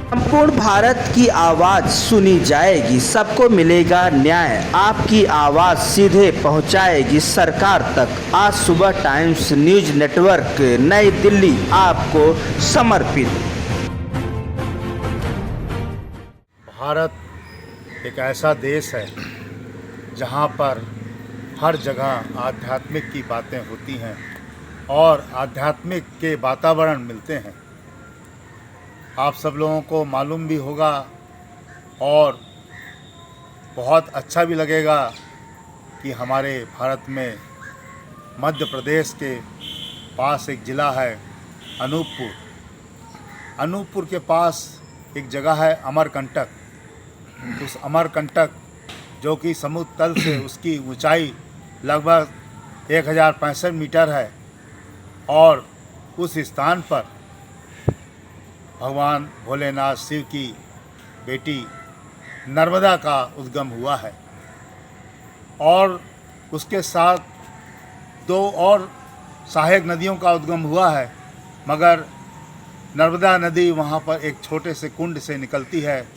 संपूर्ण भारत की आवाज़ सुनी जाएगी, सबको मिलेगा न्याय, आपकी आवाज़ सीधे पहुंचाएगी सरकार तक। आज सुबह टाइम्स न्यूज़ नेटवर्क नई दिल्ली आपको समर्पित। भारत एक ऐसा देश है जहाँ पर हर जगह आध्यात्मिक की बातें होती हैं और आध्यात्मिक के वातावरण मिलते हैं। आप सब लोगों को मालूम भी होगा और बहुत अच्छा भी लगेगा कि हमारे भारत में मध्य प्रदेश के पास एक ज़िला है अनूपपुर। अनूपपुर के पास एक जगह है अमरकंटक। उस अमरकंटक जो कि समुद्र तल से उसकी ऊंचाई लगभग 1065 मीटर है और उस स्थान पर भगवान भोलेनाथ शिव की बेटी नर्मदा का उद्गम हुआ है और उसके साथ दो और सहायक नदियों का उद्गम हुआ है, मगर नर्मदा नदी वहाँ पर एक छोटे से कुंड से निकलती है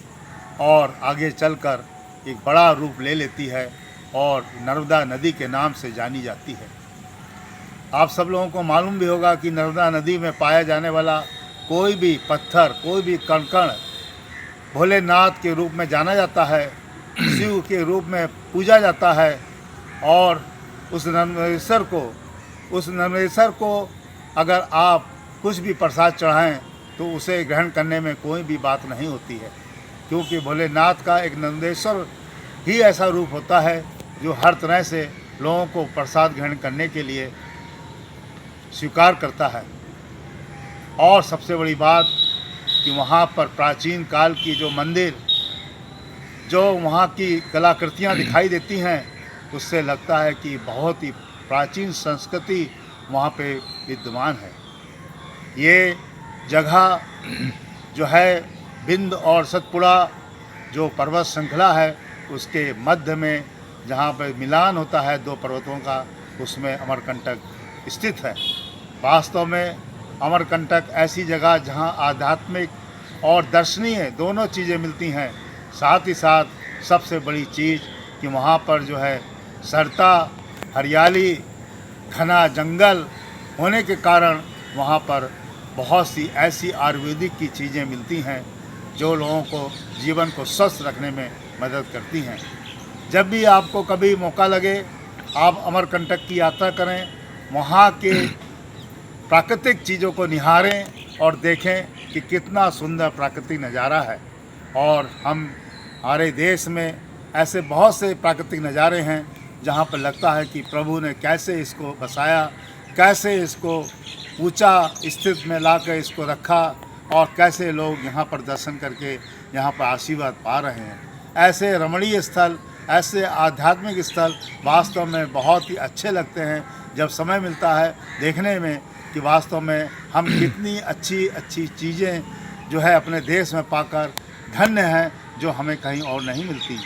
और आगे चलकर एक बड़ा रूप ले लेती है और नर्मदा नदी के नाम से जानी जाती है। आप सब लोगों को मालूम भी होगा कि नर्मदा नदी में पाया जाने वाला कोई भी पत्थर, कोई भी कण भोलेनाथ के रूप में जाना जाता है, शिव के रूप में पूजा जाता है और उस नर्मदेश्वर को अगर आप कुछ भी प्रसाद चढ़ाएं तो उसे ग्रहण करने में कोई भी बात नहीं होती है, क्योंकि भोलेनाथ का एक नर्मदेश्वर ही ऐसा रूप होता है जो हर तरह से लोगों को प्रसाद ग्रहण करने के लिए स्वीकार करता है। और सबसे बड़ी बात कि वहाँ पर प्राचीन काल की जो मंदिर, जो वहाँ की कलाकृतियाँ दिखाई देती हैं, उससे लगता है कि बहुत ही प्राचीन संस्कृति वहाँ पे विद्यमान है। ये जगह जो है विंध्य और सतपुड़ा जो पर्वत श्रृंखला है उसके मध्य में जहाँ पर मिलान होता है दो पर्वतों का, उसमें अमरकंटक स्थित है। वास्तव में अमरकंटक ऐसी जगह जहाँ आध्यात्मिक और दर्शनीय दोनों चीज़ें मिलती हैं। साथ ही साथ सबसे बड़ी चीज़ कि वहाँ पर जो है सरता हरियाली घना जंगल होने के कारण वहाँ पर बहुत सी ऐसी आयुर्वेदिक की चीज़ें मिलती हैं जो लोगों को जीवन को स्वस्थ रखने में मदद करती हैं। जब भी आपको कभी मौका लगे आप अमरकंटक की यात्रा करें, वहाँ के प्राकृतिक चीज़ों को निहारें और देखें कि कितना सुंदर प्राकृतिक नज़ारा है। और हमारे देश में ऐसे बहुत से प्राकृतिक नज़ारे हैं जहाँ पर लगता है कि प्रभु ने कैसे इसको बसाया, कैसे इसको ऊंचा स्थिति में लाकर इसको रखा और कैसे लोग यहाँ पर दर्शन करके यहाँ पर आशीर्वाद पा रहे हैं। ऐसे रमणीय स्थल, ऐसे आध्यात्मिक स्थल वास्तव में बहुत ही अच्छे लगते हैं जब समय मिलता है देखने में कि वास्तव में हम कितनी अच्छी अच्छी चीज़ें जो है अपने देश में पाकर धन्य हैं, जो हमें कहीं और नहीं मिलती।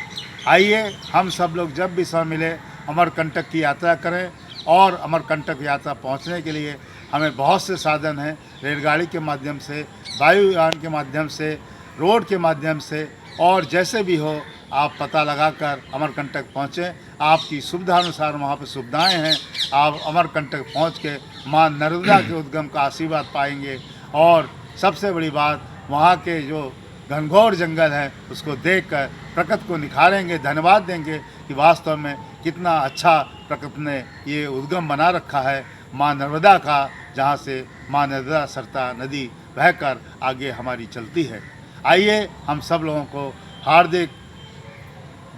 आइए हम सब लोग जब भी समय मिले अमरकंटक की यात्रा करें। और अमरकंटक यात्रा पहुंचने के लिए हमें बहुत से साधन हैं, रेलगाड़ी के माध्यम से, वायुयान के माध्यम से, रोड के माध्यम से, और जैसे भी हो आप पता लगाकर अमरकंटक पहुँचें। आपकी सुविधा अनुसार वहाँ पर सुविधाएं हैं। आप अमरकंटक पहुँच के माँ नर्मदा के उद्गम का आशीर्वाद पाएंगे और सबसे बड़ी बात वहाँ के जो घनघोर जंगल है उसको देखकर प्रकृति को निखारेंगे, धन्यवाद देंगे कि वास्तव में कितना अच्छा प्रकृति ने ये उद्गम बना रखा है माँ नर्मदा का, जहाँ से माँ नर्मदा सरता नदी बहकर आगे हमारी चलती है। आइए हम सब लोगों को हार्दिक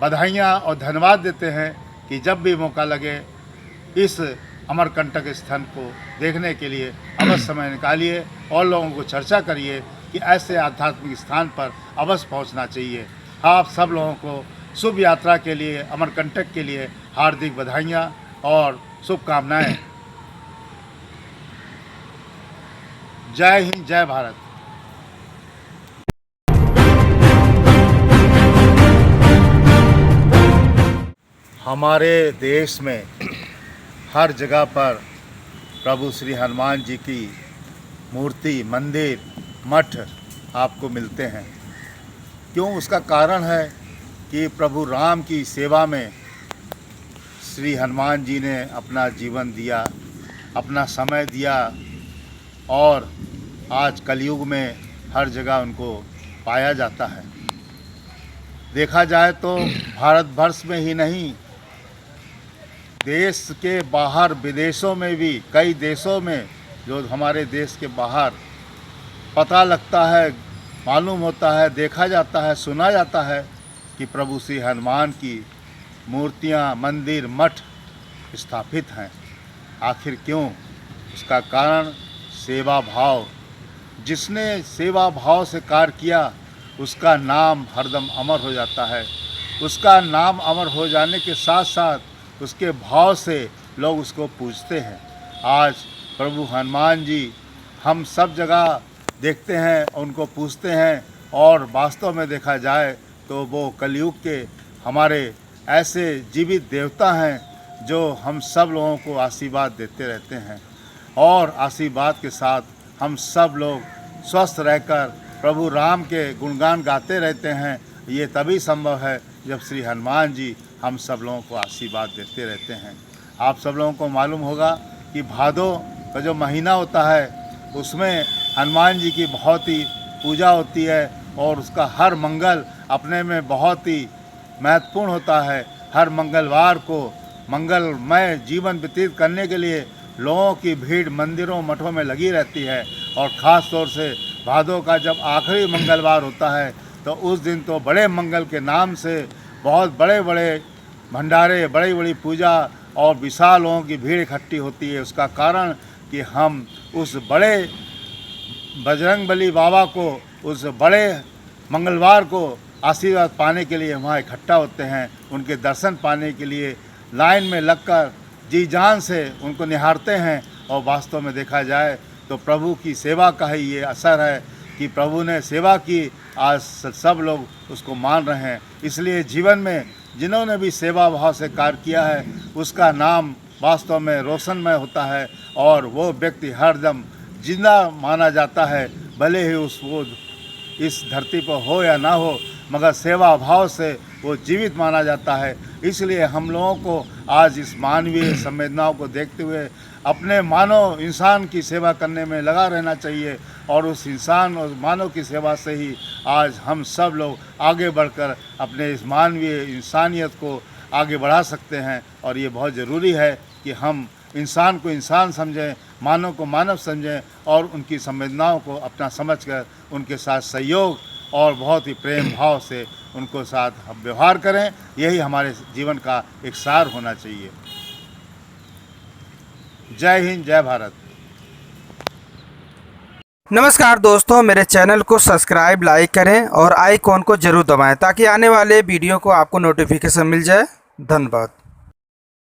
बधाइयाँ और धन्यवाद देते हैं कि जब भी मौका लगे इस अमरकंटक स्थान को देखने के लिए अवश्य समय निकालिए और लोगों को चर्चा करिए कि ऐसे आध्यात्मिक स्थान पर अवश्य पहुंचना चाहिए। आप सब लोगों को शुभ यात्रा के लिए, अमरकंटक के लिए हार्दिक बधाइयाँ और शुभकामनाएं। जय हिंद, जय भारत। हमारे देश में हर जगह पर प्रभु श्री हनुमान जी की मूर्ति, मंदिर, मठ आपको मिलते हैं। क्यों? उसका कारण है कि प्रभु राम की सेवा में श्री हनुमान जी ने अपना जीवन दिया, अपना समय दिया और आज कलयुग में हर जगह उनको पाया जाता है। देखा जाए तो भारतवर्ष में ही नहीं, देश के बाहर विदेशों में भी, कई देशों में जो हमारे देश के बाहर पता लगता है, मालूम होता है, देखा जाता है, सुना जाता है कि प्रभु श्री हनुमान की मूर्तियाँ, मंदिर, मठ स्थापित हैं। आखिर क्यों? उसका कारण सेवा भाव। जिसने सेवा भाव से कार्य किया उसका नाम हरदम अमर हो जाता है। उसका नाम अमर हो जाने के साथ साथ उसके भाव से लोग उसको पूजते हैं। आज प्रभु हनुमान जी हम सब जगह देखते हैं, उनको पूजते हैं और वास्तव में देखा जाए तो वो कलयुग के हमारे ऐसे जीवित देवता हैं जो हम सब लोगों को आशीर्वाद देते रहते हैं और आशीर्वाद के साथ हम सब लोग स्वस्थ रहकर प्रभु राम के गुणगान गाते रहते हैं। ये तभी संभव है जब श्री हनुमान जी हम सब लोगों को आशीर्वाद देते रहते हैं। आप सब लोगों को मालूम होगा कि भादो का जो महीना होता है उसमें हनुमान जी की बहुत ही पूजा होती है और उसका हर मंगल अपने में बहुत ही महत्वपूर्ण होता है। हर मंगलवार को मंगलमय जीवन व्यतीत करने के लिए लोगों की भीड़ मंदिरों मठों में लगी रहती है और ख़ास तौर से भादों का जब आखिरी मंगलवार होता है तो उस दिन तो बड़े मंगल के नाम से बहुत बड़े बड़े भंडारे, बड़ी बड़ी पूजा और विशाल लोगों की भीड़ इकट्ठी होती है। उसका कारण कि हम उस बड़े बजरंगबली बाबा को, उस बड़े मंगलवार को आशीर्वाद पाने के लिए वहाँ इकट्ठा होते हैं। उनके दर्शन पाने के लिए लाइन में लगकर जी जान से उनको निहारते हैं और वास्तव में देखा जाए तो प्रभु की सेवा का ही ये असर है कि प्रभु ने सेवा की, आज सब लोग उसको मान रहे हैं। इसलिए जीवन में जिन्होंने भी सेवा भाव से कार्य किया है उसका नाम वास्तव में रोशनमय होता है और वो व्यक्ति हरदम जिंदा माना जाता है, भले ही वो इस धरती पर हो या ना हो, मगर सेवा भाव से वो जीवित माना जाता है। इसलिए हम लोगों को आज इस मानवीय संवेदनाओं को देखते हुए अपने मानव इंसान की सेवा करने में लगा रहना चाहिए और उस इंसान और मानव की सेवा से ही आज हम सब लोग आगे बढ़कर अपने इस मानवीय इंसानियत को आगे बढ़ा सकते हैं। और ये बहुत ज़रूरी है कि हम इंसान को इंसान समझें, मानव को मानव समझें और उनकी संवेदनाओं को अपना समझकर उनके साथ सहयोग और बहुत ही प्रेम भाव से उनको साथ हम व्यवहार करें। यही हमारे जीवन का एक सार होना चाहिए। जय हिंद, जय भारत। नमस्कार दोस्तों, मेरे चैनल को सब्सक्राइब, लाइक करें और आइकॉन को जरूर दबाएं ताकि आने वाले वीडियो को आपको नोटिफिकेशन मिल जाए। धन्यवाद।